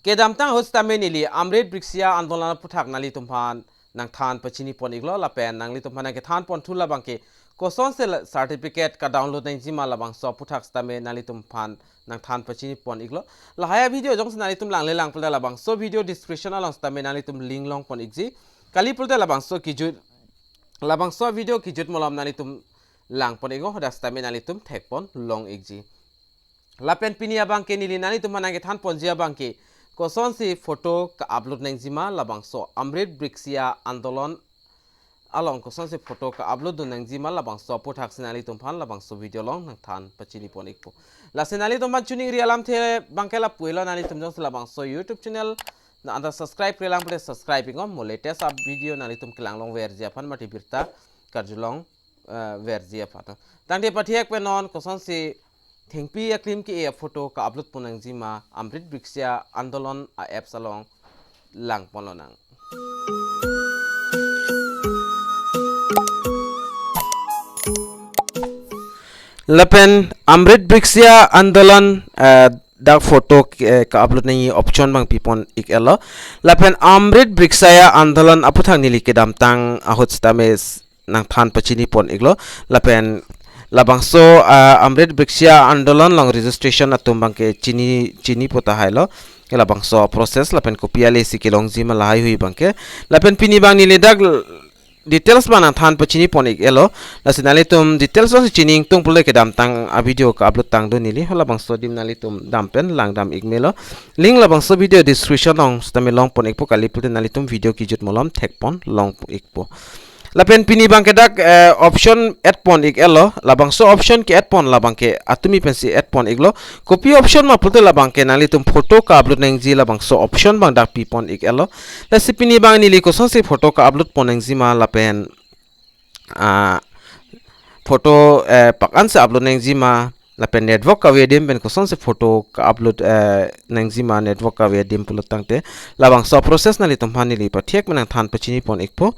kedam tang host tamenili Amrit Brikshya Andolan puthak nali tumpan nang than pachini pon iglo la pen nang li tumpan ke than pon thula bangke koson se certificate ka download nang jima la bang so puthak stame nali tumpan nang than pachini pon iglo la haya video jong nali tum lang le lang pulda la bang so video description along stame nali tum link long pon igji kali pulda la bang so kijut la bang so video kijut molam nali tum lang pon igo hoda stame nali tum thek pon long igji la pen pinia bangke nili nali tum manang ke than pon jia bangke koson si foto ka upload nang jima labang so Amrit Brikshya Andolan along koson si foto ka upload nang jima labang so puthak sinali tumpan labang so video long nang than pachini ponik po la sinali tumpan chuning ri alam the bangkela puilo nali tumjong labang so YouTube channel na anda subscribe krelang pade subscribe ingom mo latest up video nali tum kelang long ver jia pan mati birta karjulong ver jia pata tangde pathiak penon koson si thengpi aklim ki a photo ka upload punang jima Amrit Brikshya Andolan a apps along lang polonang lapen Amrit Brikshya Andolan dak photo ka upload nang option bang pipon ikelo lapen Amrit Brikshya Andolan aputhang nili kedam tang ahot stames nang than pachini pon iglo lapen labangso Amrit Brikshya Andolan long registration atum bangke chini pota hailo labangso process lapen kopiale sikilong jima lahai hui bangke lapen pini bang nile dak details bana than pachini ponik elo lasinali tum details so chining tung pule ke dam tang a video ka upload tang do nili hola bangso dim nali tum dam pen lang dam igmelo link labangso video description ong stame long pon ikpo kali pute nali tum video ki jut molom thek pon long ikpo lapen pini bangke dak option add pon ik elo labangso option ke add pon labangke atumi pensi add pon iglo copy option ma pute labangke nali tum photo ka upload nang ji labangso option bang dak pi pon ik elo la sipini bang nili ko so se photo ka upload pon nang ji ma lapen photo pakan se upload nang ji ma lapen network ka wedim ben ko son se photo ka upload nang ji ma network ka wedim pulutang te labangso process nali tum hanili pa thek manang than pachini pon ikpo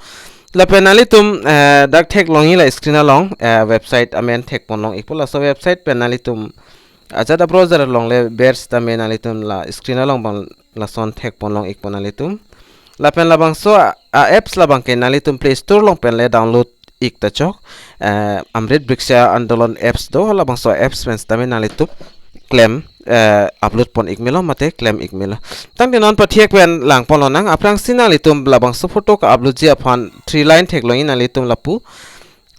lapen nali tum dak thek longi la screen along website amen thek pon long ikpo la so website pen nali tum ajada browser long le bears tamen nali tum la screen along bang la son thek pon long ikpo nali tum lapen labang so apps labang ke nali tum play store long pen le download ik ta chok Amrit Brikshya Andolan apps do labang so apps pen tamen nali tum claim upload pon ikmelo mate claim ikmelo tang de non pathiek pen lang pon lonang aprang sinali tum labang so photo ka upload ji aphan 3 line thek longi nali tum lapu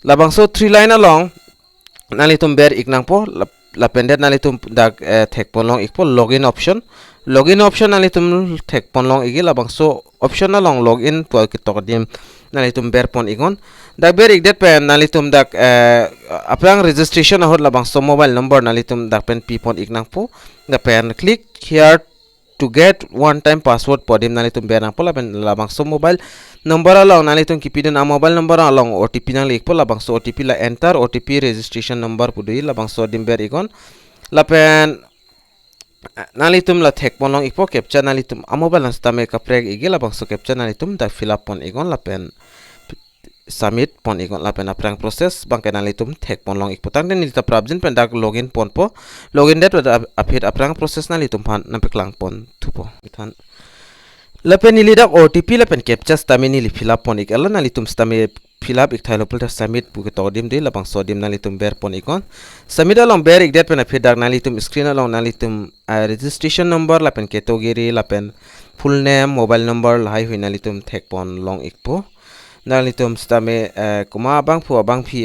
labang so 3 line along nali tum ber iknang po la pendet nali tum dak thek pon long ikpo login option nali tum thek pon long igi labang so option along login po ki tokadim nali tum ber pon igon dak ber ik det pen nali tum dak aprang registration ahot labang so mobile number nali tum dak pen pi pon iknang po da pen click here to get one time password podim nali tum ber nang po labang so mobile number along nali tum kipidin a mobile number along OTP nang lik po labang so OTP la enter OTP registration number pudui labang so dim ber igon lapen nali tum la thek pon long ikpo captcha nali tum a mobile nang stame ka preg igi labang so captcha nali tum da fill up pon igon lapen submit pon igon lapen aprang process bangke nali tum thek pon long ikpo tang den nita prabjin pen dak login pon po login det apit aprang process nali tum phan napeklang pon thupo ithan lapen nili dak OTP lapen captcha stame nili fill up pon ik ala nali tum stame fill up ik thailo pulta submit pu ke todim de labang so dim nali tum ber pon ikon submit along ber ik det pen apit dak nali tum screen along nali tum registration number lapen category lapen full name mobile number lahai hui nali tum thek pon long ikpo nali tum stame kuma bang pu bang phi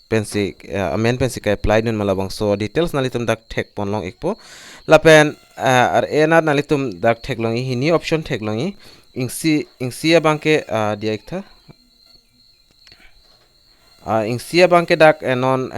pensi amen pensi ka apply nun malabang so details nali tum dak thek pon long ikpo lapen ar enat nali tum dak thek longi hini option thek longi ingsi bangke dia ikta ingsia bangke dak non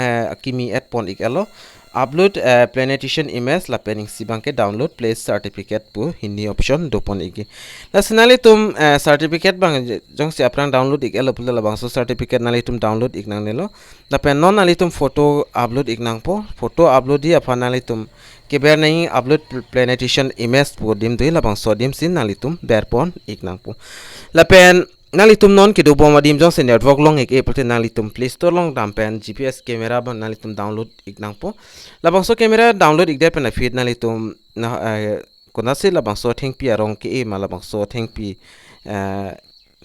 kimi add pon ik elo upload Plantation image la pening si bangke download place certificate pu hindi option do pon igi la sinali tum certificate bang jong si aprang download ik elo pula bang so certificate nali tum download ik nang nelo la pen non nali tum photo upload ik nang po photo upload di apa nali tum ke ber nahi upload Plantation image pu dim doi la bang so dim sin nali tum ber pon ik nang po la pen nali tum non ke do bom adim jong se network long ek apple nali tum play store long dampen GPS camera ban nali tum download ik nang po labang so camera download ik de pen feed nali tum konasi labangso thengpi arong ke e malabangso thengpi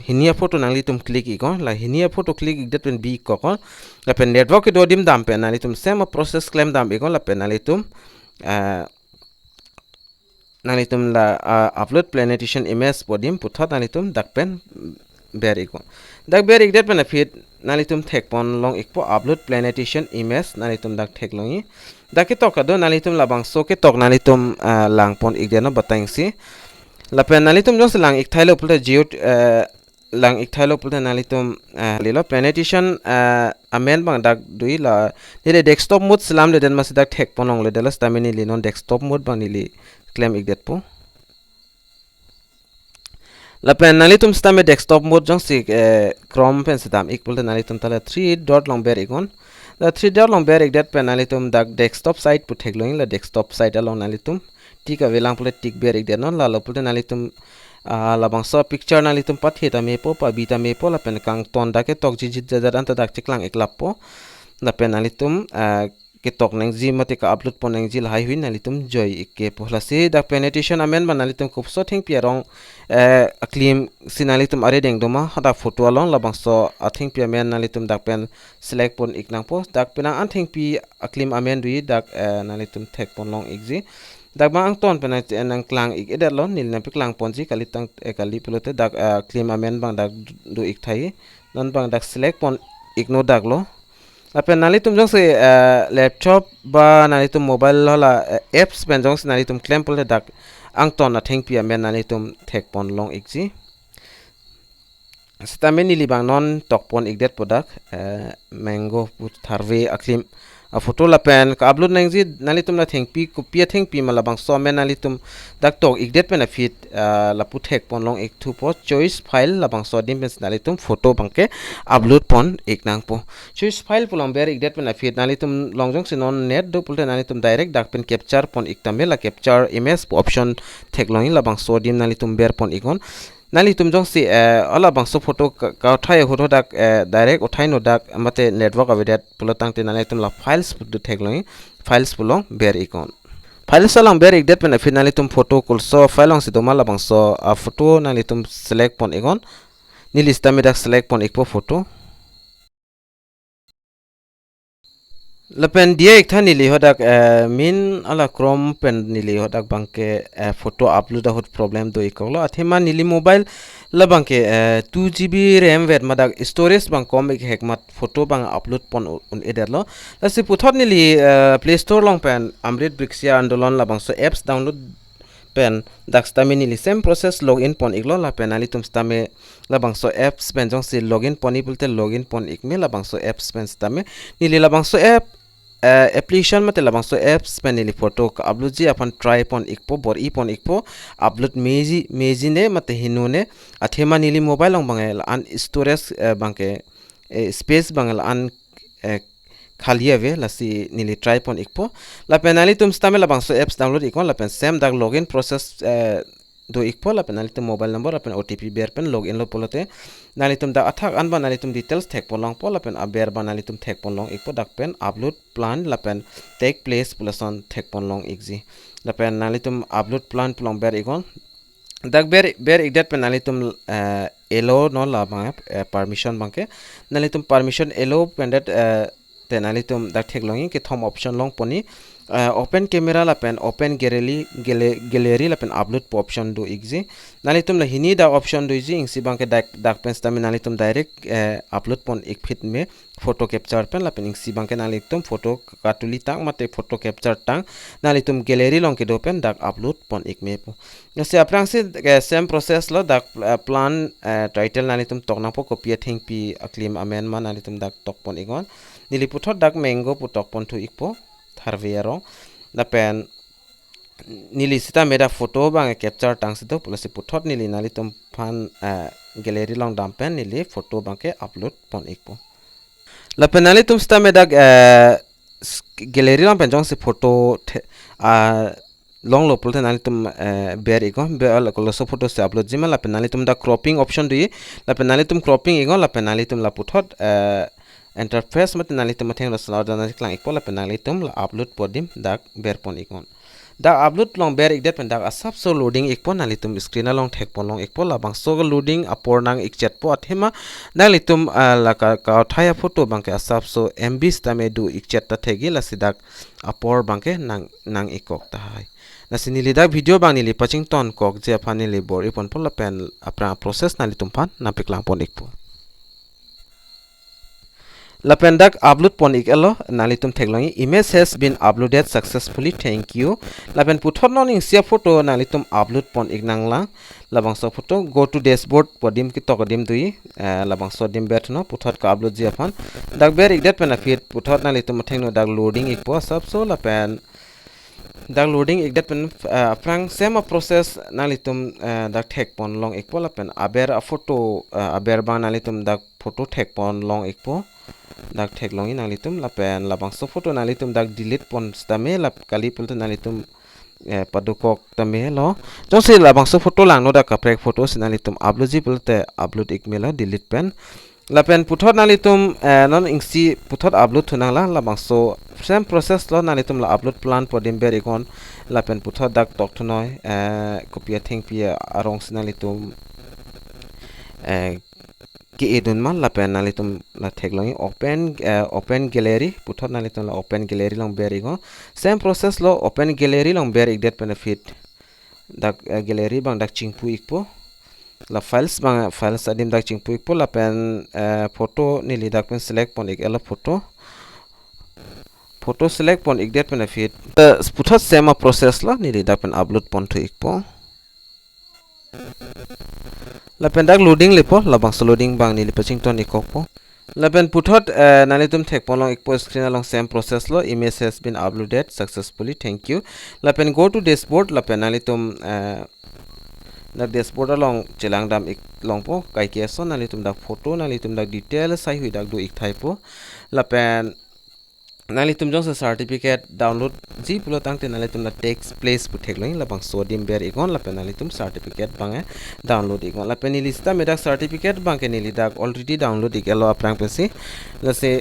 hinia photo nangli tum click ikon la hinia photo click ik det pen bi kokon la pen network ke dodim dam pen nali tum same process claim dam ikon la pen nali tum la upload Plantation image podim puthot nali tum dak pen ber ikon dak ber ik det pen fit nali tum thek pon long ikpo upload Plantation image nali tum dak thek longi dak ke tok ado nali tum labangso ke tok nali tum lang pon ik deno batangsi la pen nali tum jong lang ik thailo pulte geo lang ik thailo pulte nali tum lilo Plantation amen bang dak dui la nile desktop mode salam le den mas dak thek ponong le delas tamini li non desktop mode bang nili claim ik det po la pen nali tum stame desktop mode jong si chrome pen sedam ik pulte nali tum tala 3 dot long ber ikon la 3 dot long ber ik det pen nali tum dak desktop site pu thek loing la desktop site along nali tum tika velang pulte tik ber ik det non la lo pulte nali tum labangso picture nali tum patheta me po pa bita me po la pen kang ton da ke tok jijit jajar anta dak chiklang iklap po la pen nali tum ke tok nang ji mate ka upload pon nang ji lai huin nali tum joy ikke po la se dak Plantation amen ban nali tum kopso thing pi arong aklim sinali tum are deng doma hada photo along labangso athing pi amen nali tum dak pen select pon iknang po dak penang anthing pi aklim amen dui dak nali tum thek pon long ikji dak bang ton pen nang klang ik eder lon nil na piklang ponji kalitang kali pelote dak claim amen bang dak du ik thai non bang dak select pon igno dak lo apen nali tum jong se laptop ba nali tum mobile hala apps pen jong se nali tum claim pole dak ang ton na theng pi amen nali tum thek pon long ikji stamen nili bang non tok pon igdet podak mango put tharve aklim a photo la pen ka upload nang ji nali tum na theng pi ko pia theng pi mala bang so men nali tum dak tok igdet pen a fit la pu thek pon long ik thu po choice file la bang so dim pen nali tum photo bang ke upload pon ik nang po choice file pulong ber igdet pen a fit nali tum long jong se non net do pulte nali tum direct dak pen capture pon ik tamela capture image option thek long la bang so dim nali tum ber pon ikon nali tum jong si ala bangso photo ka uthai hodo dak direct uthai no dak mate network avidet pulotang te nali tum la files du thekloi files pulong ber ikon files along ber ikdet pen finally tum photo kulso file ong si doma la bangso a photo nali tum select pon ikon ni lista me dak select pon ikpo photo lapen dia ek thani li hodak min ala chrome pen nili hodak bangke photo upload hot problem do ikolo athema nili mobile la bangke 2GB ram vet madak storage bang kom ek hekmat photo bang upload pon un ederlo la se puthot nili play store long pen Amrit Brikshya Andolan la bangso apps download pen dak stami nili same process login pon iglo la pen ali tum stame la bangso apps pen jong si login pon ipulte login pon ikme la bangso apps pen stame nili la bangso app application mate la bangso apps pen nili photo ka upload ji apan try pon ikpo bor i pon ikpo upload meji ne mate hinune athema nili mobile long bangal an storage bangke space bangal an खालिया वे लसी नीली try pawn इकपो ला पेनाली तुम स्टामे ला बांगसो apps download इकोन ला pen same दाग लॉगिन प्रोसेस दो इकपो ला पेनाली तुम मोबाइल नंबर अपन ओटीपी बेर पेन लॉगिन लो पोलोते नाली तुम दा अथाक अनबा नाली तुम डिटेल्स थेक पोलोंग पो ला पेन अबेर बा नाली तुम थेक पोलोंग इकपो दाग पेन अपलोड प्लान ला पेन टेक प्लेस पुलसन थेक पोलोंग इकजी ला पेन नाली तुम अपलोड प्लान पोलोंग बेर इकोन दाग बेर इकडेट पेन नाली तुम एलो नो ला बांग परमिशन बांके नाली तुम permission yellow pendant tenali tum dak thek longi ke thom option long poni open camera la pen open gallery la pen upload po option do exi nali tum la hini da option do exi ingsi bang ke dak pen sta nali tum direct upload pon ek fit me photo capture pen la pen ingsi bang ke nali tum photo katuli tang mate photo capture tang nali tum gallery long ke do pen dak upload pon ek me po nase aprang se same process lo dak plan title nali tum tokna po copy thing pi aklim amen man nali tum dak tok pon igon nili puthot dak mango putok pon thu ikpo tharvero la pen nili sita meda photo bang capture tang sido plus puthot nili nali tum phan gallery long dam pen nili photo bang ke upload pon ikpo la pen nali tum sita meda gallery long pen jong se photo long lo pulte nali tum ber ikon be ala ko so photo se upload jima la pen nali tum da cropping option dui la pen nali tum cropping ikon la pen nali tum la puthot interface mate nali tum theng lo sala dana klang ikpo la penali tum la upload podim dak ber pon ikon dak upload long ber ik det pen dak asap so loading ik po nalitum screen long thek pon long ik po labang so loading apor nang ik chat po athema nalitum la ka thaya photo bangke asap so mb stame du ik chat ta thegi la sidak apor bangke nang ikok ta hai nasi nili dak video bang nili paching ton kok je aphan nili bor ipon po la pen apra process nalitum phan na piklang pon ik po Lapendak upload pon ik elo nalitum theklongi image has been uploaded successfully thank you lapen puthot noning sia photo nalitum upload pon ik nangla labangso photo go to dashboard podim ki tokodim dui labangso dim betno puthot ka upload ji aphan dak ber ik det pen afit puthot nalitum thengno dak loading ik po sab so lapen dak loading ik det pen aprang same process nalitum dak thek pon long ik po lapen aber a photo aber ba nalitum dak photo thek pon long ik po dak thek longi nalitum lapen labangso photo nalitum dak delete pon stame lap kali pulto nalitum padukok tame lo jose labangso photo langno dak kaprek photo sinalitum upload ji pulte upload ikmela delete pen lapen puthot nalitum non ingsi puthot upload thunangla labangso same process lo nalitum la upload plan podim ber ikon lapen puthot dak tok thunoi copy thing pia arong sinalitum ki edun man la pen nalitum la theklongi open gallery puthot nalitum la open gallery long beri go same process lo open gallery long ber ik det benefit dak gallery bang dak chingpu ikpo la files bang files adim dak chingpu ikpo la pen photo nili dak pen select pon ik elo photo select pon ik det benefit puthot same process lo nili dak pen upload pon to ikpo lapen dak loading lepo labang loading bang ni lepaching ton ikok po lapen puthot nalitum thek polong ikpo screen along same process lo image has been uploaded successfully thank you lapen go to dashboard lapen nalitum dak dashboard along chelang dam ik long po kai ke so nalitum dak photo nalitum dak detail sai hui dak do ik thai po lapen nalitum jong certificate download ji pulo tangte nalitum na text place pu thekloi labang sodim ber igon lapen nalitum certificate bange download igon lapen ni lista medak certificate bangke nili dak already download ikelo aprang pesi lase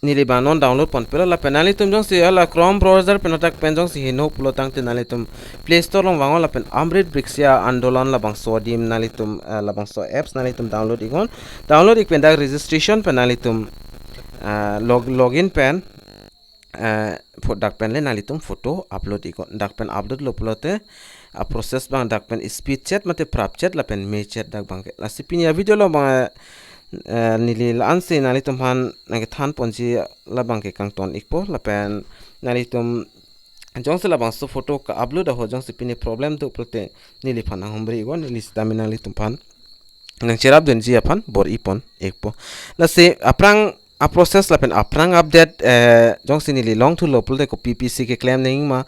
nili banon download pon pelo lapen nalitum jong se ala chrome browser penotak pen jong si hino pulo tangte nalitum play store long wangon lapen Amrit Brikshya Andolan labang sodim nalitum labang so apps nalitum download igon download ik pen dak registration pen nalitum login pen dak pen le nalitum photo upload ikon dak pen upload lo pulote a process bang dak pen speed chat mate prap chat la pen me chat dak bang la sipinia video lo bang nili la anse nalitum han nang than ponji la bang ke kang ton ikpo la pen nalitum jong se la bang so photo ka upload ho jong sipini problem to pulote nili phan hombre igon nili stamina nalitum phan nang cherap den ji aphan bor ipon ekpo la se aprang a process lapen aprang update jong sinili long to lopul de ko ppc ke claim ning ma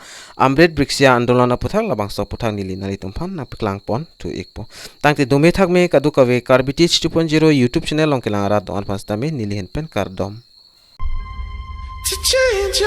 Amrit Brikshya Andolan puthang labang so puthang nili nalitum phan na piklang pon to ikpo tangte dome thak me kadu kawe Karbi 2.0 YouTube channel long kelang ara don pasta me nili hen pen kardom to change